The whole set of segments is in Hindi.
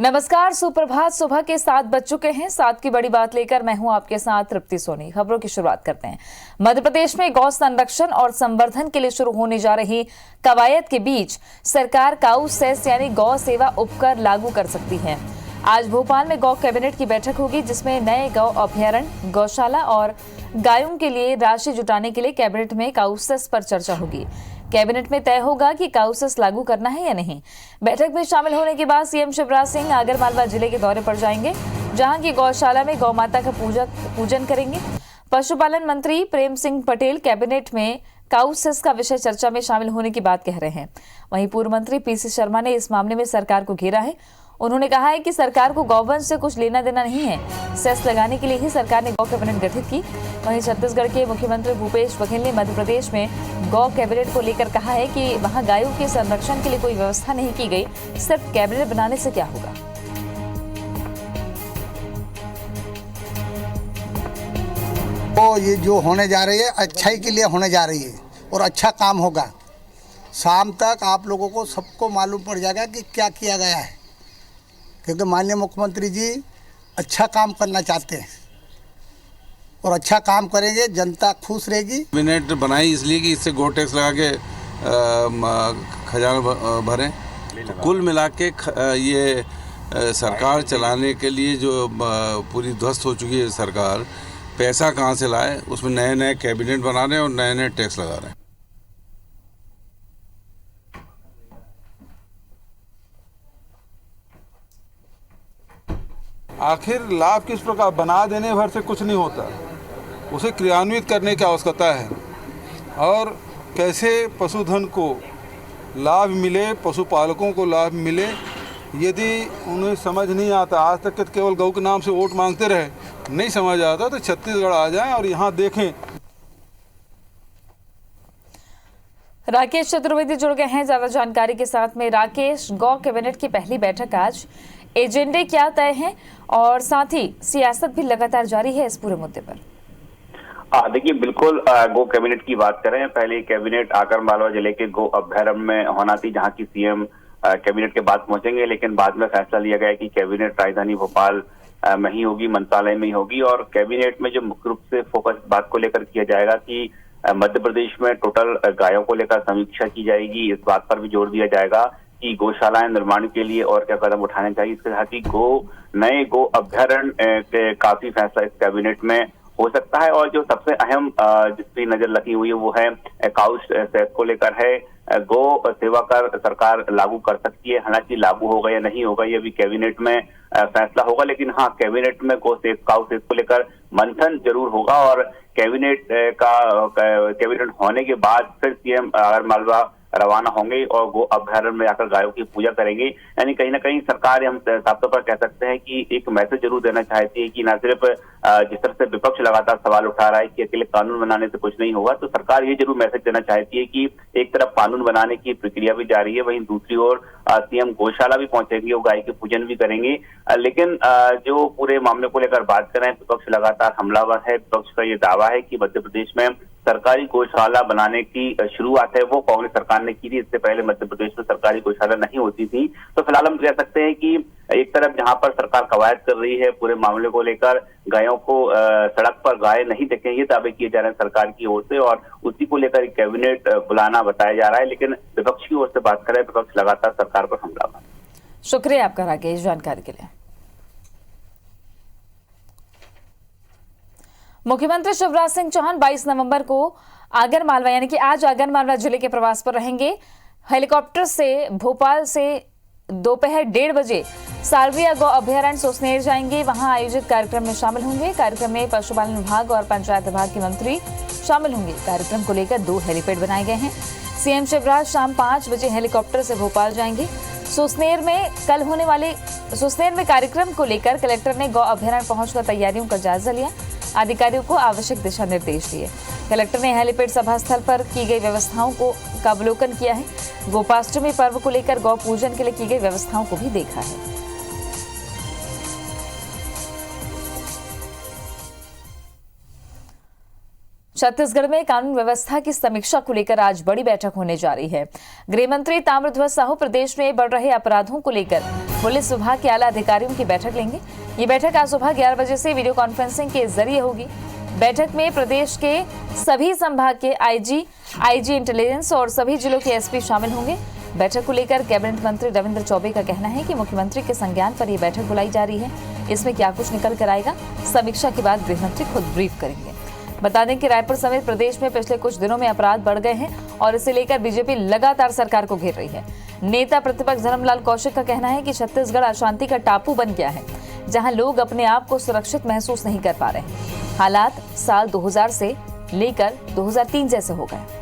नमस्कार, सुप्रभात। सुबह के 7 बज चुके हैं। 7 की बड़ी बात लेकर मैं हूं आपके साथ तृप्ति सोनी। खबरों की शुरुआत करते हैं। मध्य प्रदेश में गौ संरक्षण और संवर्धन के लिए शुरू होने जा रही कवायद के बीच सरकार काऊ सेस यानी गौ सेवा उपकर लागू कर सकती है। आज भोपाल में गौ कैबिनेट की बैठक होगी, जिसमें नए गौ अभ्यारण्य, गौशाला और गायों के लिए राशि जुटाने के लिए कैबिनेट में काऊ सेस पर चर्चा होगी। कैबिनेट में तय होगा कि काऊ सेस लागू करना है या नहीं। बैठक में शामिल होने के बाद सीएम शिवराज सिंह आगरमालवा जिले के दौरे पर जाएंगे, जहां की गौशाला में गौ माता का पूजन करेंगे। पशुपालन मंत्री प्रेम सिंह पटेल कैबिनेट में काऊ सेस का विषय चर्चा में शामिल होने की बात कह रहे हैं। वहीं पूर्व मंत्री पीसी शर्मा ने इस मामले में सरकार को घेरा है। उन्होंने कहा है कि सरकार को गौवंश से कुछ लेना देना नहीं है। सेस लगाने के लिए ही सरकार ने गौ कैबिनेट गठित की। वहीं छत्तीसगढ़ के मुख्यमंत्री भूपेश बघेल ने मध्य प्रदेश में गौ कैबिनेट को लेकर कहा है कि वहां गायों के संरक्षण के लिए कोई व्यवस्था नहीं की गई, सिर्फ कैबिनेट बनाने से क्या होगा। तो ये जो होने जा रही है अच्छाई के लिए होने जा रही है और अच्छा काम होगा। शाम तक आप लोगों को सबको मालूम पड़ जाएगा कि क्या किया गया है, क्योंकि माननीय मुख्यमंत्री जी अच्छा काम करना चाहते हैं और अच्छा काम करेंगे, जनता खुश रहेगी। कैबिनेट बनाई इसलिए कि इससे गो टैक्स लगा के खजाना भरें। तो कुल मिला के ये सरकार चलाने के लिए जो पूरी ध्वस्त हो चुकी है सरकार, पैसा कहाँ से लाए, उसमें नए नए कैबिनेट बना रहे हैं और नए नए टैक्स लगा रहे हैं। आखिर लाभ किस प्रकार, बना देने भर से कुछ नहीं होता, उसे क्रियान्वित करने की आवश्यकता है। और कैसे पशुधन को लाभ मिले, पशुपालकों को लाभ मिले, यदि उन्हें समझ नहीं आता, आज तक केवल गौ के नाम से वोट मांगते रहे, नहीं समझ आता, तो छत्तीसगढ़ आ जाएं और यहाँ देखें। राकेश चतुर्वेदी जुड़ गए हैं ज्यादा जानकारी के साथ में। राकेश, गौ कैबिनेट की पहली बैठक आज, एजेंडे क्या तय हैं और साथ ही सियासत भी लगातार जारी है इस पूरे मुद्दे पर? देखिए, बिल्कुल गो कैबिनेट की बात करें, पहले कैबिनेट आगरमालवा जिले के गो अभ्यारण्य में होना थी, जहां की सीएम कैबिनेट के बाद पहुंचेंगे, लेकिन बाद में फैसला लिया गया कि कैबिनेट राजधानी भोपाल में ही होगी, मंत्रालय में ही होगी। और कैबिनेट में जो मुख्य रूप से फोकस बात को लेकर किया जाएगा कि मध्य प्रदेश में टोटल गायों को लेकर समीक्षा की जाएगी। इस बात पर भी जोर दिया जाएगा कि गौशालाएं निर्माण के लिए और क्या कदम उठाने चाहिए। इसके साथ ही नए गो अभ्यारण्य के काफी फैसला इस कैबिनेट में हो सकता है। और जो सबसे अहम जिसकी नजर रखी हुई है वो है काऊ सेस को लेकर है। गो सेवा कर सरकार लागू कर सकती है, हालांकि लागू होगा या नहीं होगा ये भी कैबिनेट में फैसला होगा। लेकिन हाँ, कैबिनेट में काऊ सेस को लेकर मंथन जरूर होगा और कैबिनेट होने के बाद फिर सीएम आगरमालवा रवाना होंगे और गो अभ्यारण्य में जाकर गायों की पूजा करेंगे। यानी कहीं ना कहीं सरकार, हम साफ तौर पर कह सकते हैं कि एक मैसेज जरूर देना चाहती है कि न सिर्फ जिस तरह से विपक्ष लगातार सवाल उठा रहा है कि अकेले कानून बनाने से कुछ नहीं होगा, तो सरकार ये जरूर मैसेज देना चाहती है कि एक तरफ कानून बनाने की प्रक्रिया भी जारी है, वहीं दूसरी ओर सीएम गौशाला भी पहुंचेंगे और गाय के पूजन भी करेंगे। लेकिन जो पूरे मामले को लेकर बात करें, विपक्ष लगातार हमलावर है। विपक्ष का ये दावा है कि मध्य प्रदेश में सरकारी गौशाला बनाने की शुरुआत है वो कांग्रेस सरकार ने की थी। इससे पहले मध्य प्रदेश में सरकारी गौशाला नहीं होती थी। तो फिलहाल हम कह सकते हैं कि एक तरफ जहां पर सरकार कवायद कर रही है पूरे मामले को लेकर, गायों को सड़क पर गाय नहीं दिखें, ये दावे किए जा रहे हैं सरकार की ओर से, और उसी को लेकर कैबिनेट बुलाना बताया जा रहा है। लेकिन विपक्ष की ओर से बात करें, विपक्ष लगातार सरकार पर हमलावर। शुक्रिया आपका राकेश, जानकारी के लिए। मुख्यमंत्री शिवराज सिंह चौहान 22 नवंबर को आगरमालवा यानी कि आज आगरमालवा जिले के प्रवास पर रहेंगे। हेलीकॉप्टर से भोपाल से दोपहर 1:30 बजे सालरिया गौ अभ्यारण्य सुसनेर जाएंगे। वहां आयोजित कार्यक्रम में शामिल होंगे। कार्यक्रम में पशुपालन विभाग और पंचायत विभाग के मंत्री शामिल होंगे। कार्यक्रम को लेकर 2 हेलीपैड बनाए गए हैं। सीएम शिवराज शाम 5 बजे हेलीकॉप्टर से भोपाल जाएंगे। सुसनेर में कार्यक्रम को लेकर कलेक्टर ने गौ अभ्यारण्य पहुंचकर तैयारियों का जायजा लिया। अधिकारियों को आवश्यक दिशा निर्देश दिए। कलेक्टर ने हेलीपैड सभा स्थल पर की गई व्यवस्थाओं का अवलोकन किया है। गोपाष्टमी पर्व को लेकर गौ पूजन के लिए की गई व्यवस्थाओं को भी देखा है। छत्तीसगढ़ में कानून व्यवस्था की समीक्षा को लेकर आज बड़ी बैठक होने जा रही है। गृह मंत्री ताम्रध्वज साहू प्रदेश में बढ़ रहे अपराधों को लेकर पुलिस विभाग के आला अधिकारियों की बैठक लेंगे। ये बैठक आज सुबह 11 बजे से वीडियो कॉन्फ्रेंसिंग के जरिए होगी। बैठक में प्रदेश के सभी संभाग के आईजी इंटेलिजेंस और सभी जिलों के एसपी शामिल होंगे। बैठक को लेकर कैबिनेट मंत्री रविंद्र चौबे का कहना है कि मुख्यमंत्री के संज्ञान पर यह बैठक बुलाई जा रही है। इसमें क्या कुछ निकल कर आएगा, समीक्षा के बाद गृह मंत्री खुद ब्रीफ करेंगे। बता दें कि रायपुर समेत प्रदेश में पिछले कुछ दिनों में अपराध बढ़ गए हैं और इसे लेकर बीजेपी लगातार सरकार को घेर रही है। नेता प्रतिपक्ष धर्मलाल कौशिक का कहना है कि छत्तीसगढ़ अशांति का टापू बन गया है, जहां लोग अपने आप को सुरक्षित महसूस नहीं कर पा रहे हैं। हालात साल 2000 से लेकर 2003 जैसे हो गए।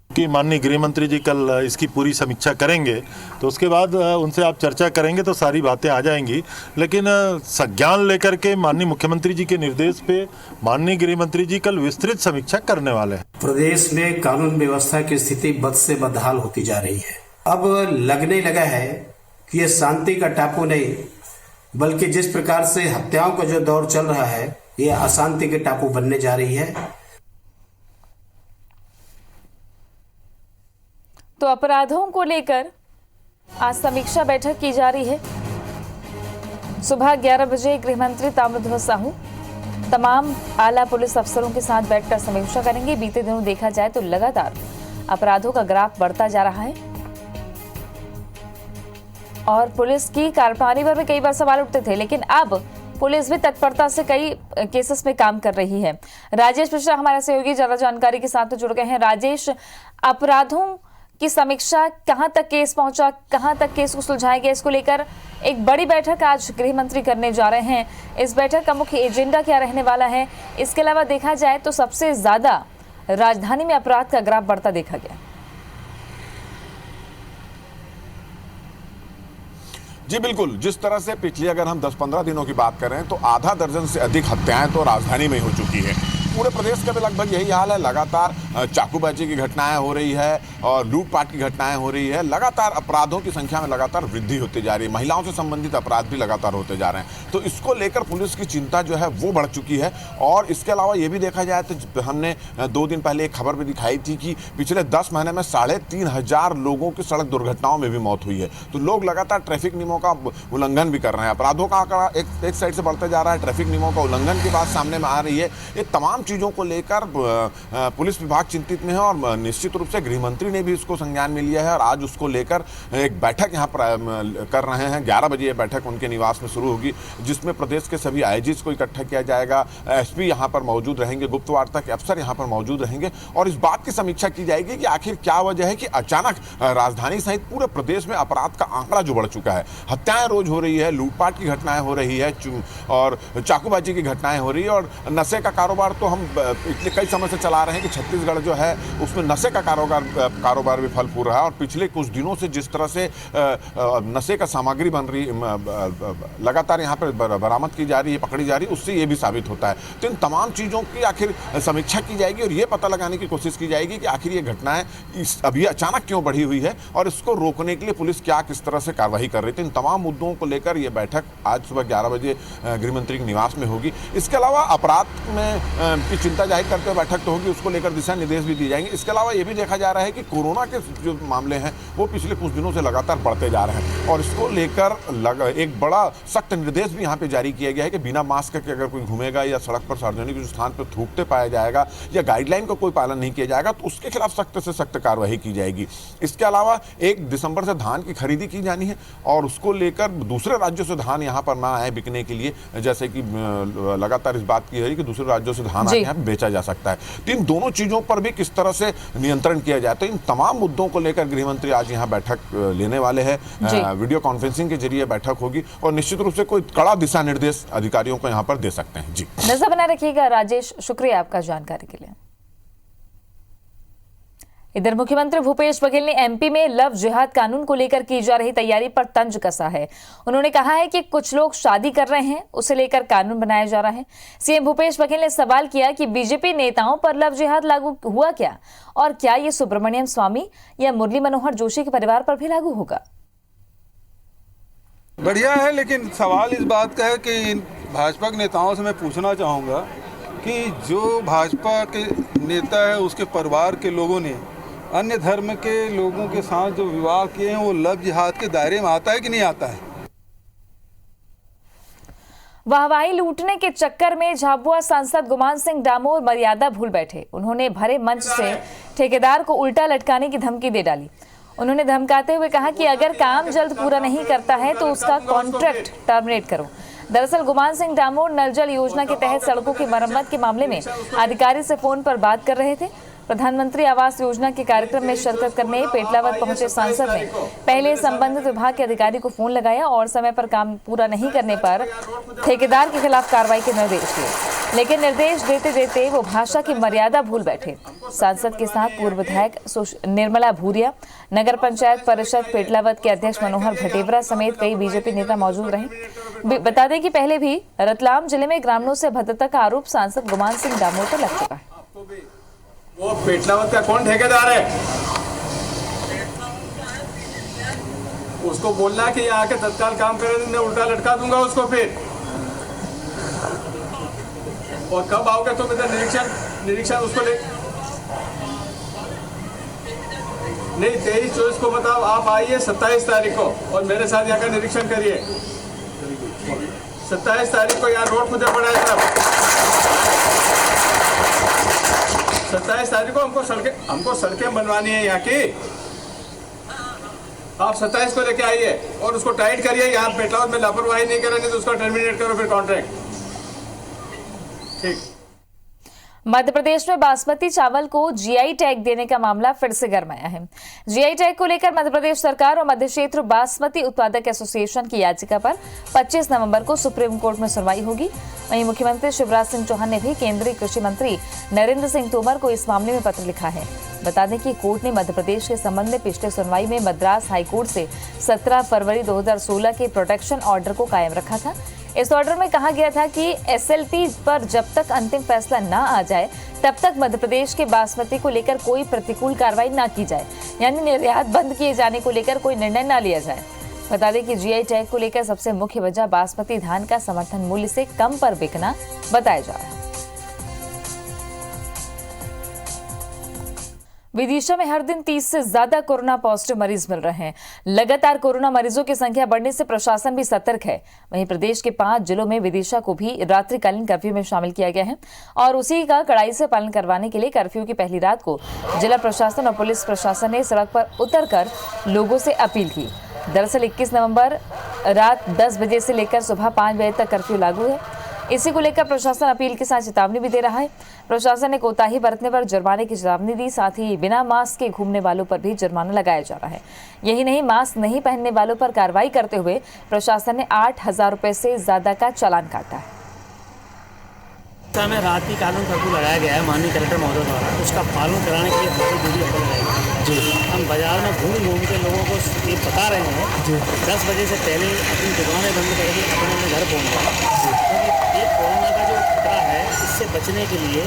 कि माननीय गृह मंत्री जी कल इसकी पूरी समीक्षा करेंगे, तो उसके बाद उनसे आप चर्चा करेंगे तो सारी बातें आ जाएंगी। लेकिन संज्ञान लेकर के माननीय मुख्यमंत्री जी के निर्देश पे माननीय गृह मंत्री जी कल विस्तृत समीक्षा करने वाले हैं। प्रदेश में कानून व्यवस्था की स्थिति बद से बदहाल होती जा रही है। अब लगने लगा है कि ये शांति का टापू नहीं, बल्कि जिस प्रकार से हत्याओं का जो दौर चल रहा है, ये अशांति के टापू बनने जा रही है। तो अपराधों को लेकर आज समीक्षा बैठक की जा रही है। सुबह 11 बजे गृह मंत्री ताम्रध्वज साहू तमाम आला पुलिस अफसरों के साथ बैठकर समीक्षा करेंगे। बीते दिनों देखा जाए तो लगातार अपराधों का ग्राफ बढ़ता जा रहा है और पुलिस की कार्यप्रणाली पर भी कई बार सवाल उठते थे, लेकिन अब पुलिस भी तत्परता से कई केसेस में काम कर रही है। राजेश मिश्रा हमारे सहयोगी ज्यादा जानकारी के साथ जुड़ गए हैं। राजेश, अपराधों की समीक्षा, कहां तक केस पहुंचा, कहां तक केस को सुलझाया गया, इसको लेकर एक बड़ी बैठक आज गृह मंत्री करने जा रहे हैं। इस बैठक का मुख्य एजेंडा क्या रहने वाला है? इसके अलावा देखा जाए तो सबसे ज्यादा राजधानी में अपराध का ग्राफ बढ़ता देखा गया। जी बिल्कुल, जिस तरह से पिछली अगर हम 10-15 दिनों की बात करें तो आधा दर्जन से अधिक हत्याएं तो राजधानी में हो चुकी है। पूरे प्रदेश का भी लगभग यही हाल है। लगातार चाकूबाजी की घटनाएं हो रही है और लूटपाट की घटनाएं हो रही है। लगातार अपराधों की संख्या में लगातार वृद्धि होती जा रही है। महिलाओं से संबंधित अपराध भी लगातार होते जा रहे हैं। तो इसको लेकर पुलिस की चिंता जो है वो बढ़ चुकी है। और इसके अलावा ये भी देखा जाए तो हमने 2 दिन पहले एक खबर भी दिखाई थी कि पिछले 10 महीने में 3500 लोगों की सड़क दुर्घटनाओं में भी मौत हुई है। तो लोग लगातार ट्रैफिक नियमों का उल्लंघन भी कर रहे हैं। अपराधों का आंकड़ा एक साइड से बढ़ते जा रहा है, ट्रैफिक नियमों का उल्लंघन की बात सामने में आ रही है। ये तमाम चीज़ों को लेकर पुलिस विभाग चिंतित में है और निश्चित रूप से गृह मंत्री ने भी इसको संज्ञान में लिया है और आज उसको लेकर एक बैठक यहाँ पर कर रहे हैं। 11 बजे ये बैठक उनके निवास में शुरू होगी, जिसमें प्रदेश के सभी आईजीज को इकट्ठा किया जाएगा। एसपी यहाँ पर मौजूद रहेंगे, गुप्त वार्ता के अफसर यहाँ पर मौजूद रहेंगे और इस बात की समीक्षा की जाएगी कि आखिर क्या वजह है कि अचानक राजधानी सहित पूरे प्रदेश में अपराध का आंकड़ा जो बढ़ चुका है। हत्याएं रोज हो रही है, लूटपाट की घटनाएं हो रही है और चाकूबाजी की घटनाएं हो रही है और नशे का कारोबार तो हम कई समय से चला रहे हैं कि छत्तीसगढ़ जो है उसमें नशे का कारोबार भी फल फूल रहा है। और पिछले कुछ दिनों से जिस तरह से नशे का सामग्री बन रही लगातार यहाँ पर बरामद की जा रही है, पकड़ी जा रही है, उससे ये भी साबित होता है। तो इन तमाम चीज़ों की आखिर समीक्षा की जाएगी और ये पता लगाने की कोशिश की जाएगी कि आखिर ये घटनाएं अभी अचानक क्यों बढ़ी हुई है और इसको रोकने के लिए पुलिस क्या किस तरह से कार्रवाई कर रही थी। इन तमाम मुद्दों को लेकर ये बैठक आज सुबह 11 बजे गृह मंत्री के निवास में होगी। इसके अलावा अपराध में की चिंता जाहिर करते हुए बैठक तो होगी, उसको लेकर दिशा निर्देश भी दिए जाएंगे। इसके अलावा ये भी देखा जा रहा है कि कोरोना के जो मामले हैं वो पिछले कुछ दिनों से लगातार बढ़ते जा रहे हैं और इसको लेकर एक बड़ा सख्त निर्देश भी यहाँ पे जारी किया गया है कि बिना मास्क के अगर कोई घूमेगा या सड़क पर सार्वजनिक स्थान पर थूकते पाया जाएगा या गाइडलाइन का कोई पालन नहीं किया जाएगा तो उसके खिलाफ सख्त से सख्त कार्रवाई की जाएगी। इसके अलावा 1 दिसंबर से धान की खरीदी की जानी है और उसको लेकर दूसरे राज्यों से धान यहाँ पर ना आए बिकने के लिए, जैसे कि लगातार इस बात की है कि दूसरे राज्यों से धान आके यहाँ बेचा जा सकता है। तो इन दोनों चीजों पर भी किस तरह से नियंत्रण किया जाए, तो इन तमाम मुद्दों को लेकर गृह मंत्री आज यहाँ बैठक लेने वाले हैं। वीडियो कॉन्फ्रेंसिंग के जरिए बैठक होगी और निश्चित रूप से कोई कड़ा दिशा निर्देश अधिकारियों को यहाँ पर दे सकते हैं। जी नजर बनाए रखिएगा। राजेश, शुक्रिया आपका जानकारी के लिए। इधर मुख्यमंत्री भूपेश बघेल ने एमपी में लव जिहाद कानून को लेकर की जा रही तैयारी पर तंज कसा है। उन्होंने कहा है कि कुछ लोग शादी कर रहे हैं, उसे लेकर कानून बनाया जा रहा है। सीएम भूपेश बघेल ने सवाल किया कि बीजेपी नेताओं पर लव जिहाद लागू हुआ क्या और क्या ये सुब्रमण्यम स्वामी या मुरली मनोहर जोशी के परिवार पर भी लागू होगा। बढ़िया है, लेकिन सवाल इस बात का है कि भाजपा के नेताओं से मैं पूछना चाहूँगा कि जो भाजपा के नेता है उसके परिवार के लोगों ने अन्य धर्म के लोगों के साथ जो विवाह किए हैं वो लव जिहाद के दायरे में आता है कि नहीं आता है। वाहवाही लूटने के चक्कर में झाबुआ सांसद गुमान सिंह डामोर मर्यादा भूल बैठे। उन्होंने भरे मंच से ठेकेदार को उल्टा लटकाने की धमकी दे डाली। उन्होंने धमकाते हुए कहा कि अगर काम जल्द पूरा नहीं करता है तो उसका कॉन्ट्रैक्ट टर्मिनेट करो। दरअसल गुमान सिंह डामोर नल जल योजना के तहत सड़कों की मरम्मत के मामले में अधिकारी से फोन पर बात कर रहे थे। प्रधानमंत्री आवास योजना के कार्यक्रम में शिरकत करने पेटलावद पहुंचे सांसद ने पहले संबंधित विभाग के अधिकारी को फोन लगाया और समय पर काम पूरा नहीं करने पर ठेकेदार के खिलाफ कार्रवाई के निर्देश दिए, लेकिन निर्देश देते देते वो भाषा की मर्यादा भूल बैठे। सांसद के साथ पूर्व विधायक निर्मला भूरिया, नगर पंचायत परिषद पेटलावद के अध्यक्ष मनोहर भटेवरा समेत कई बीजेपी नेता मौजूद रहे। बता दें कि पहले भी रतलाम जिले में ग्रामीणों से भद्रता का आरोप सांसद गुमान सिंह डामोर पर लग चुका है। वो पेटलावद का कौन ठेकेदार है? उसको बोलना कि यहाँ आके तत्काल काम करे, मैं उल्टा लटका दूंगा उसको फिर। और कब आओगे तुम इधर निरीक्षण उसको ले? नहीं 23-24 को बताओ, आप आइए 27 तारीख को और मेरे साथ यहाँ का निरीक्षण करिए। 27 तारीख को यहाँ रोड मुझे पड़ा है सब। 27 तारीख को हमको सड़कें बनवानी है यहाँ की। आप 27 को लेके आइए और उसको टाइट करिए। यहाँ पेटलावद में लापरवाही नहीं करेंगे तो उसका टर्मिनेट करो फिर कॉन्ट्रैक्ट। ठीक। मध्य प्रदेश में बासमती चावल को जीआई टैग देने का मामला फिर से गरमाया है। जीआई टैग को लेकर मध्य प्रदेश सरकार और मध्य क्षेत्र बासमती उत्पादक एसोसिएशन की याचिका पर 25 नवंबर को सुप्रीम कोर्ट में सुनवाई होगी। वहीं मुख्यमंत्री शिवराज सिंह चौहान ने भी केंद्रीय कृषि मंत्री नरेंद्र सिंह तोमर को इस मामले में पत्र लिखा है। बता दें कि कोर्ट ने मध्य प्रदेश के संबंध में पिछले सुनवाई में मद्रास हाईकोर्ट से 17 फरवरी 2016 के प्रोटेक्शन ऑर्डर को कायम रखा था। इस ऑर्डर में कहा गया था कि एसएलपी पर जब तक अंतिम फैसला न आ जाए तब तक मध्य प्रदेश के बासमती को लेकर कोई प्रतिकूल कार्रवाई न की जाए, यानी निर्यात बंद किए जाने को लेकर कोई निर्णय न लिया जाए। बता दें कि जीआई टैग को लेकर सबसे मुख्य वजह बासमती धान का समर्थन मूल्य से कम पर बिकना बताया जा रहा है। विदिशा में हर दिन 30 से ज्यादा कोरोना पॉजिटिव मरीज मिल रहे हैं। लगातार कोरोना मरीजों की संख्या बढ़ने से प्रशासन भी सतर्क है। वहीं प्रदेश के 5 जिलों में विदिशा को भी रात्रिकालीन कर्फ्यू में शामिल किया गया है और उसी का कड़ाई से पालन करवाने के लिए कर्फ्यू की पहली रात को जिला प्रशासन और पुलिस प्रशासन ने सड़क पर उतरकर लोगों से अपील की। दरअसल 21 नवंबर रात 10 बजे से लेकर सुबह 5 बजे तक कर्फ्यू लागू है। इसी को लेकर प्रशासन अपील के साथ चेतावनी भी दे रहा है। प्रशासन ने कोताही बरतने पर जुर्माने की चेतावनी दी, साथ ही बिना मास्क के घूमने वालों पर भी जुर्माना लगाया जा रहा है। यही नहीं, मास्क नहीं पहनने वालों पर कार्रवाई करते हुए प्रशासन ने 8,000 रुपए से ज्यादा का चालान काटा है। में रात की कानून कर्फ्यू लगाया गया है माननीय कलेक्टर महोदय द्वारा, उसका पालन कराने के लिए हमारी ड्यूटी अमल लगाएगी जी। हम बाजार में घूम के लोगों को ये बता रहे हैं जी 10 बजे से पहले अपनी दुकानें बंद करके अपने घर पहुँच जाए, क्योंकि ये कोरोना का जो खतरा है इससे बचने के लिए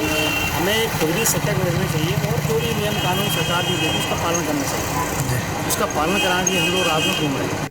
हमें खुद भी सतर्क रहना चाहिए और जो भी नियम कानून सरकार की देगी उसका पालन करना चाहिए। उसका पालन कराने के लिए हम लोग रात में घूम रहे हैं।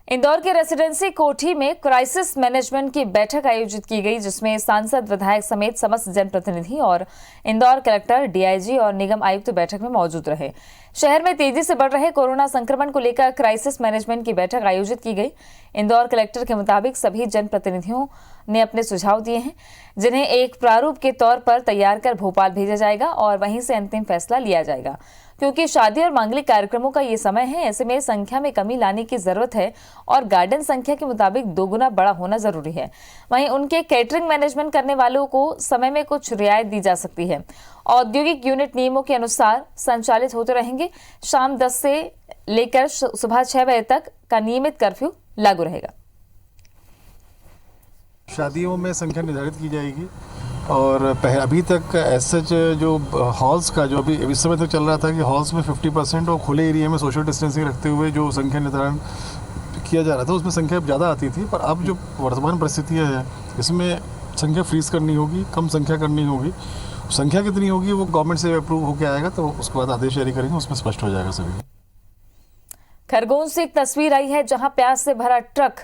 इंदौर के रेसिडेंसी कोठी में क्राइसिस मैनेजमेंट की बैठक आयोजित की गई, जिसमें सांसद, विधायक समेत समस्त जनप्रतिनिधि और इंदौर कलेक्टर, डीआईजी और निगम आयुक्त बैठक में मौजूद रहे। शहर में तेजी से बढ़ रहे कोरोना संक्रमण को लेकर क्राइसिस मैनेजमेंट की बैठक आयोजित की गई। इंदौर कलेक्टर के मुताबिक सभी जनप्रतिनिधियों ने अपने सुझाव दिए हैं, जिन्हें एक प्रारूप के तौर पर तैयार कर भोपाल भेजा जाएगा और वहीं से अंतिम फैसला लिया जाएगा। क्योंकि शादी और मांगलिक कार्यक्रमों का ये समय है, ऐसे में संख्या में कमी लाने की जरूरत है और गार्डन संख्या के मुताबिक 2 गुना बड़ा होना जरूरी है। वहीं उनके कैटरिंग मैनेजमेंट करने वालों को समय में कुछ रियायत दी जा सकती है। औद्योगिक यूनिट नियमों के अनुसार संचालित होते रहेंगे। शाम 10 से लेकर सुबह 6 बजे तक का नियमित कर्फ्यू लागू रहेगा। शादियों में संख्या निर्धारित की जाएगी और अभी तक सच जो हॉल्स का जो अभी इस समय तक चल रहा था कि हॉल्स में 50% और खुले एरिया में सोशल डिस्टेंसिंग रखते हुए जो संख्या निर्धारण किया जा रहा था उसमें संख्या ज़्यादा आती थी, पर अब जो वर्तमान परिस्थितियाँ हैं इसमें संख्या फ्रीज करनी होगी, कम संख्या करनी होगी। संख्या कितनी होगी वो गवर्नमेंट से अप्रूव होकर आएगा तो उसके बाद आदेश जारी करेंगे, उसमें स्पष्ट हो जाएगा सभी। खरगोन से एक तस्वीर आई है जहां प्याज से भरा ट्रक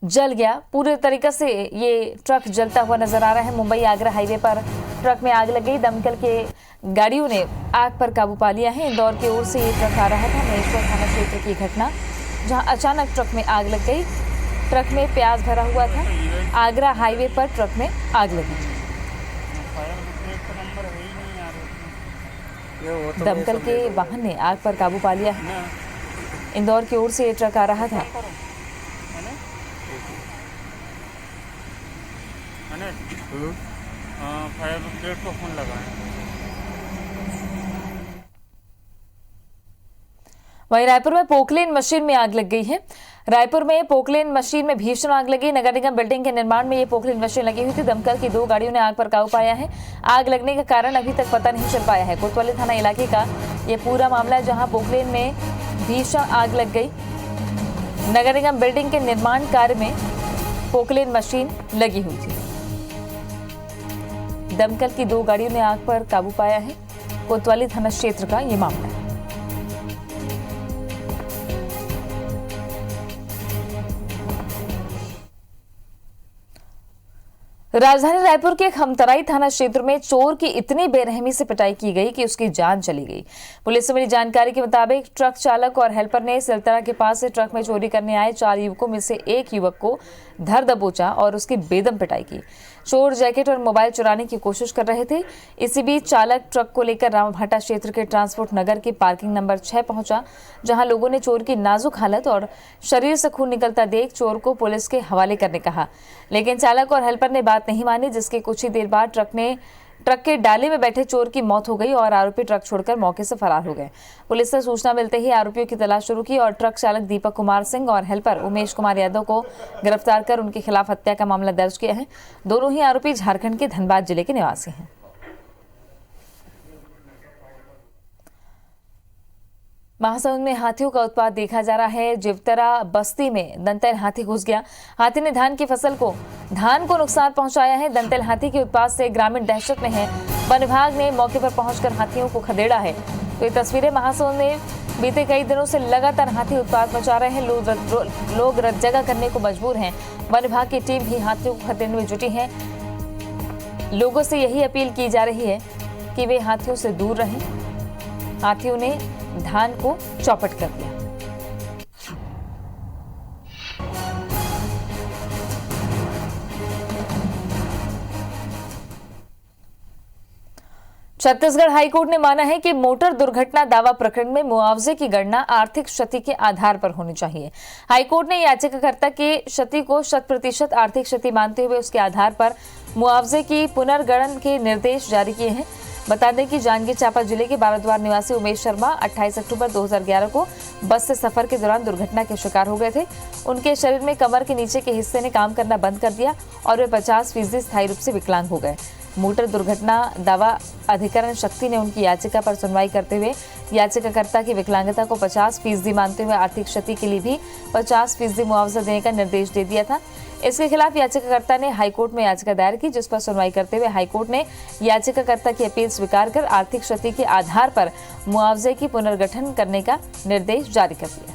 जल गया। पूरे तरीके से ये ट्रक जलता हुआ नजर आ रहा है। मुंबई आगरा हाईवे पर ट्रक में आग लग गई। दमकल के गाड़ियों ने आग पर काबू पा लिया है। इंदौर की ओर से ये ट्रक आ रहा था। महेश्वर थाना क्षेत्र की घटना, जहां अचानक ट्रक में आग लग गई। ट्रक में प्याज भरा हुआ था। आगरा हाईवे पर ट्रक में आग लगी। दमकल के वाहन ने आग पर काबू पा लिया है। इंदौर की ओर से ये ट्रक आ रहा था। फायर ब्रिगेड को फोन लगाएं। वहीं रायपुर में पोकलेन मशीन में आग लग गई है। रायपुर में पोकलेन मशीन में भीषण आग लगी। नगर निगम बिल्डिंग के निर्माण में ये पोकलेन मशीन लगी हुई थी। दमकल की 2 गाड़ियों ने आग पर काबू पाया है। आग लगने का कारण अभी तक पता नहीं चल पाया है। कोतवाली थाना इलाके का ये पूरा मामला है, जहां पोकलेन में भीषण आग लग गई। नगर निगम बिल्डिंग के निर्माण कार्य में पोकलेन मशीन लगी हुई थी। दमकल की 2 गाड़ियों ने आग पर काबू पाया है। कोतवाली थाना क्षेत्र का ये मामला है। राजधानी रायपुर के खमतराई थाना क्षेत्र में चोर की इतनी बेरहमी से पिटाई की गई कि उसकी जान चली गई। पुलिस से मिली जानकारी के मुताबिक ट्रक चालक और हेल्पर ने सिलतरा के पास से ट्रक में चोरी करने आए 4 युवकों में से एक युवक को धर दबोचा और उसकी बेदम पिटाई की। चोर जैकेट और मोबाइल चुराने की कोशिश कर रहे थे। इसी बीच चालक ट्रक को लेकर रामभाटा क्षेत्र के ट्रांसपोर्ट नगर की पार्किंग नंबर 6 पहुंचा, जहां लोगों ने चोर की नाजुक हालत और शरीर से खून निकलता देख चोर को पुलिस के हवाले करने कहा, लेकिन चालक और हेल्पर ने बात नहीं मानी, जिसके कुछ ही देर बाद ट्रक के डाले में बैठे चोर की मौत हो गई और आरोपी ट्रक छोड़कर मौके से फरार हो गए। पुलिस से सूचना मिलते ही आरोपियों की तलाश शुरू की और ट्रक चालक दीपक कुमार सिंह और हेल्पर उमेश कुमार यादव को गिरफ्तार कर उनके खिलाफ हत्या का मामला दर्ज किया है। दोनों ही आरोपी झारखंड के धनबाद जिले के निवासी हैं। महासमुंद में हाथियों का उत्पात देखा जा रहा है। जिवतरा बस्ती में दंतैल हाथी घुस गया। हाथी ने धान को नुकसान पहुंचाया है। दंतैल हाथी के उत्पात से ग्रामीण दहशत में है। वन विभाग ने मौके पर पहुंचकर हाथियों को खदेड़ा है। तो ये तस्वीरें महासमुंद में बीते कई दिनों से लगातार हाथी उत्पात मचा रहे हैं। लोग रत जगह करने को मजबूर हैं। वन विभाग की टीम भी हाथियों को खदेड़ने में जुटी है। लोगों से यही अपील की जा रही है कि वे हाथियों से दूर रहें। हाथियों ने धान को चौपट कर दिया। छत्तीसगढ़ हाईकोर्ट ने माना है कि मोटर दुर्घटना दावा प्रकरण में मुआवजे की गणना आर्थिक क्षति के आधार पर होनी चाहिए। हाईकोर्ट ने याचिकाकर्ता की क्षति को 100% आर्थिक क्षति मानते हुए उसके आधार पर मुआवजे की पुनर्गणन के निर्देश जारी किए हैं। बता दें कि जांजगीर चांपा जिले के बाराद्वार निवासी उमेश शर्मा 28 अक्टूबर 2011 को बस से सफर के दौरान दुर्घटना के शिकार हो गए थे। उनके शरीर में कमर के नीचे के हिस्से ने काम करना बंद कर दिया और वे 50% स्थायी रूप से विकलांग हो गए। मोटर दुर्घटना दावा अधिकरण शक्ति ने उनकी याचिका पर सुनवाई करते हुए याचिकाकर्ता की विकलांगता को 50% मानते हुए आर्थिक क्षति के लिए भी 50% मुआवजा देने का निर्देश दे दिया था। इसके खिलाफ याचिकाकर्ता ने हाईकोर्ट में याचिका दायर की, जिस पर सुनवाई करते हुए हाईकोर्ट ने याचिकाकर्ता की अपील स्वीकार कर आर्थिक क्षति के आधार पर मुआवजे की पुनर्गठन करने का निर्देश जारी कर दिया।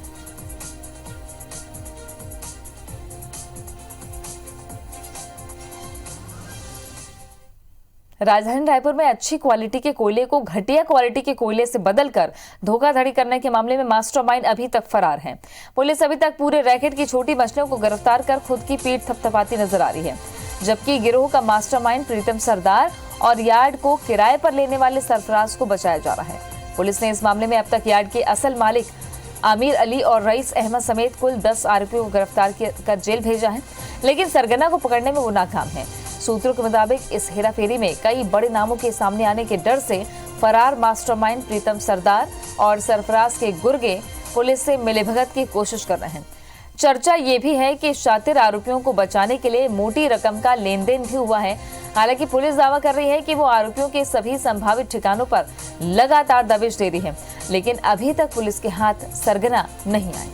राजधानी रायपुर में अच्छी क्वालिटी के कोयले को घटिया क्वालिटी के कोयले से बदलकर धोखाधड़ी करने के मामले में मास्टरमाइंड अभी तक फरार है। पुलिस अभी तक पूरे रैकेट की छोटी मछलियों को गिरफ्तार कर खुद की पीठ थपथपाती नजर आ रही है, जबकि गिरोह का मास्टरमाइंड प्रीतम सरदार और यार्ड को किराए पर लेने वाले सरफराज को बचाया जा रहा है। पुलिस ने इस मामले में अब तक यार्ड के असल मालिक आमिर अली और रईस अहमद समेत कुल 10 आरोपियों को गिरफ्तार कर जेल भेजा है, लेकिन सरगना को पकड़ने में वो नाकाम है। सूत्रों के मुताबिक इस हेराफेरी में कई बड़े नामों के सामने आने के डर से फरार मास्टरमाइंड प्रीतम सरदार और सरफराज के गुर्गे पुलिस से मिलीभगत की कोशिश कर रहे हैं। चर्चा ये भी है कि शातिर आरोपियों को बचाने के लिए मोटी रकम का लेन देन भी हुआ है। हालांकि पुलिस दावा कर रही है कि वो आरोपियों के सभी संभावित ठिकानों पर लगातार दबिश दे रही है, लेकिन अभी तक पुलिस के हाथ सरगना नहीं आए।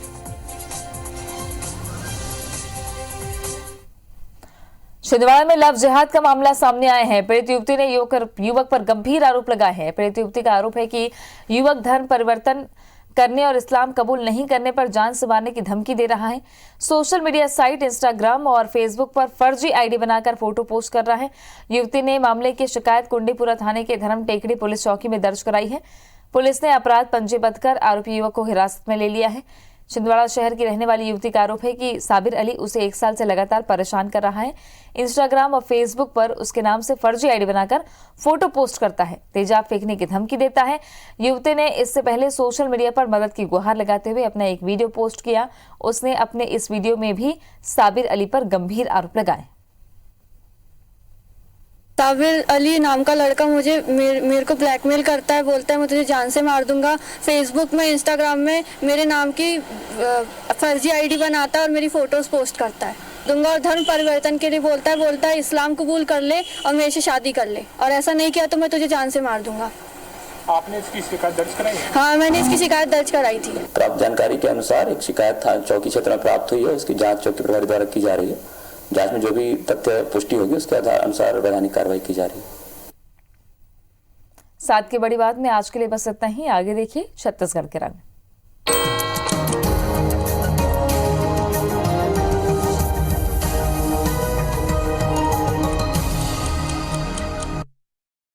छिंदवाड़ा में लव जिहाद का मामला सामने आया है। पीड़ित युवती ने युवक पर गंभीर आरोप लगाए हैं। पीड़ित युवती का आरोप है कि युवक धर्म परिवर्तन करने और इस्लाम कबूल नहीं करने पर जान से मारने की धमकी दे रहा है। सोशल मीडिया साइट इंस्टाग्राम और फेसबुक पर फर्जी आईडी बनाकर फोटो पोस्ट कर रहा है। युवती ने मामले की शिकायत कुंडीपुरा थाने के धर्म टेकड़ी पुलिस चौकी में दर्ज कराई है। पुलिस ने अपराध पंजीबद्ध कर आरोपी युवक को हिरासत में ले लिया है। छिंदवाड़ा शहर की रहने वाली युवती का आरोप है कि साबिर अली उसे 1 साल से लगातार परेशान कर रहा है। इंस्टाग्राम और फेसबुक पर उसके नाम से फर्जी आईडी बनाकर फोटो पोस्ट करता है, तेजाब फेंकने की धमकी देता है। युवती ने इससे पहले सोशल मीडिया पर मदद की गुहार लगाते हुए अपना एक वीडियो पोस्ट किया। उसने अपने इस वीडियो में भी साबिर अली पर गंभीर आरोप लगाए। साबिर अली नाम का लड़का मेरे को ब्लैकमेल करता है, बोलता है मैं तुझे जान से मार दूंगा। फेसबुक में, इंस्टाग्राम में मेरे नाम की फर्जी आईडी बनाता है और मेरी फोटोज पोस्ट करता है दूंगा और धर्म परिवर्तन के लिए बोलता है इस्लाम कबूल कर ले और मेरे से शादी कर ले, और ऐसा नहीं किया तो मैं तुझे जान से मार दूंगा। आपने इसकी शिकायत दर्ज कराई? हाँ, मैंने इसकी शिकायत दर्ज कराई थी। प्राप्त जानकारी के अनुसार एक शिकायत थाना चौकी क्षेत्र में प्राप्त हुई है। उसकी जाँच चौकी प्रभारी द्वारा की जा रही है। जांच में जो भी तथ्य पुष्टि होगी उसके आधार अनुसार वैधानिक कार्रवाई की जा रही है। साथ की बड़ी बात में आज के लिए बस इतना ही। आगे देखिए छत्तीसगढ़ के रंग।